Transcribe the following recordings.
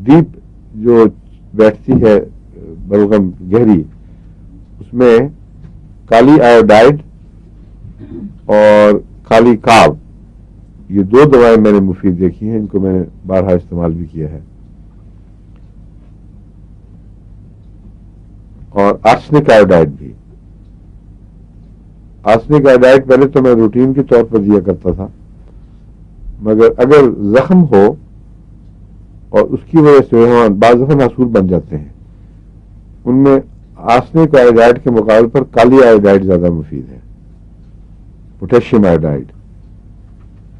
Deep جو بیٹھتی ہے بلغم گہری، اس میں کالی آیوڈائڈ اور کالی کاب، یہ دو دوائیں میں نے مفید دیکھی ہیں، ان کو میں نے بارہا استعمال بھی کیا ہے. اور آرسنک آیوڈائڈ بھی. آرسنک آیوڈائڈ پہلے تو میں روٹین کے طور پر دیا کرتا تھا، مگر اگر زخم ہو اور اس کی وجہ سے بعض دفعہ ناسور بن جاتے ہیں، ان میں آرسنک آیوڈائڈ کے مقابلے پر کالی آیوڈائڈ زیادہ مفید ہے، پوٹیشیم آیوڈائڈ.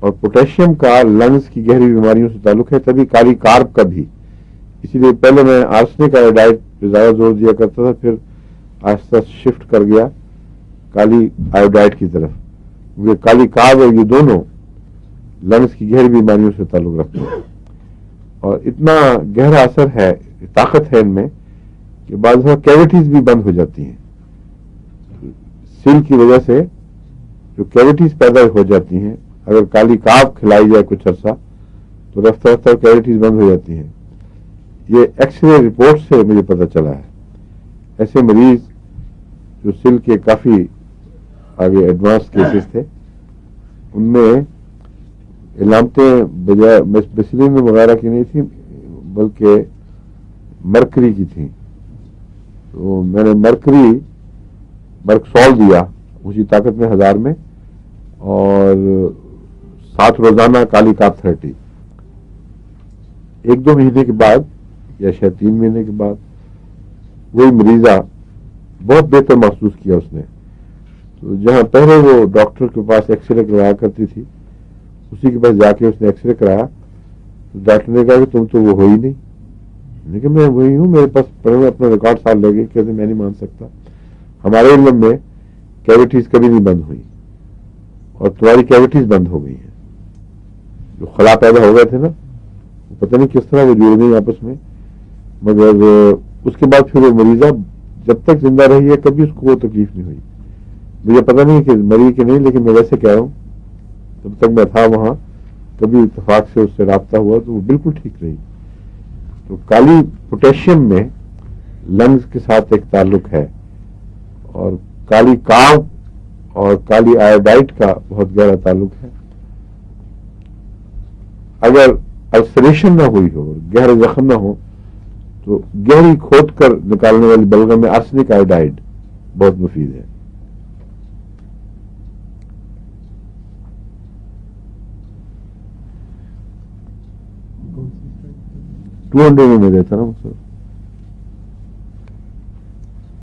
اور پوٹیشیم کا لنگز کی گہری بیماریوں سے تعلق ہے، تبھی کالی کارب کا بھی. اسی لیے پہلے میں آرسنک آیوڈائڈ پہ زیادہ زور دیا کرتا تھا، پھر آہستہ شفٹ کر گیا کالی آیوڈائڈ کی طرف، کیونکہ کالی کارب اور یہ دونوں لنگز کی گہری بیماریوں سے تعلق رکھتے ہیں. اور اتنا گہرا اثر ہے، طاقت ہے ان میں، کہ بعض دفعہ کیوٹیز بھی بند ہو جاتی ہیں. سیل کی وجہ سے جو کیوٹیز پیدا ہو جاتی ہیں، اگر کالی کاب کھلائی جائے کچھ عرصہ تو رفتہ رفتہ کیوٹیز بند ہو جاتی ہیں. یہ ایکس رے رپورٹ سے مجھے پتہ چلا ہے. ایسے مریض جو سل کے کافی آگے ایڈوانس کیسز تھے، ان میں علامتیں بجائے بیسلین وغیرہ کی نہیں تھیں، بلکہ مرکری کی تھیں. تو میں نے مرکسول دیا اسی طاقت میں 1000 میں، اور 7 روزانہ کالی کاپ تھراپی. 1-2 مہینے کے بعد یا شاید 3 مہینے کے بعد وہی مریضہ بہت بہتر محسوس کیا اس نے. تو جہاں پہلے وہ ڈاکٹر کے پاس ایکس رے کرایا کرتی تھی، اسی کے پاس جا کے اس نے ایکس رے کرایا تو ڈاکٹر نے کہا کہ تم تو وہ ہو ہی نہیں. لیکن میں وہی ہوں، میرے پاس پڑھے اپنا ریکارڈ سال لے گئے. کہتے میں نہیں مان سکتا، ہمارے علم میں کیوٹیز کبھی نہیں بند ہوئی، اور تمہاری کیوٹیز بند ہو گئی ہیں. جو خلا پیدا ہو گئے تھے نا، پتہ نہیں کس طرح وہ جڑ گئی آپس میں. مگر اس کے بعد پھر وہ مریضہ جب تک زندہ رہی ہے کبھی اس کو وہ تکلیف نہیں ہوئی. مجھے پتہ نہیں کہ مری کہ نہیں، لیکن میں ویسے کہہ رہا ہوں جب تک میں تھا وہاں کبھی اتفاق سے اس سے رابطہ ہوا تو وہ بالکل ٹھیک رہی. تو کالی پوٹیشیم میں لنگز کے ساتھ ایک تعلق ہے، اور کالی کاو اور کالی آیوڈائڈ کا بہت گہرا تعلق ہے. اگر السریشن نہ ہوئی ہو، گہرے زخم نہ ہو، تو گہری کھود کر نکالنے والی بلغم میں آرسنک آیوڈائڈ بہت مفید ہے. $200 میں دیتا نا سر.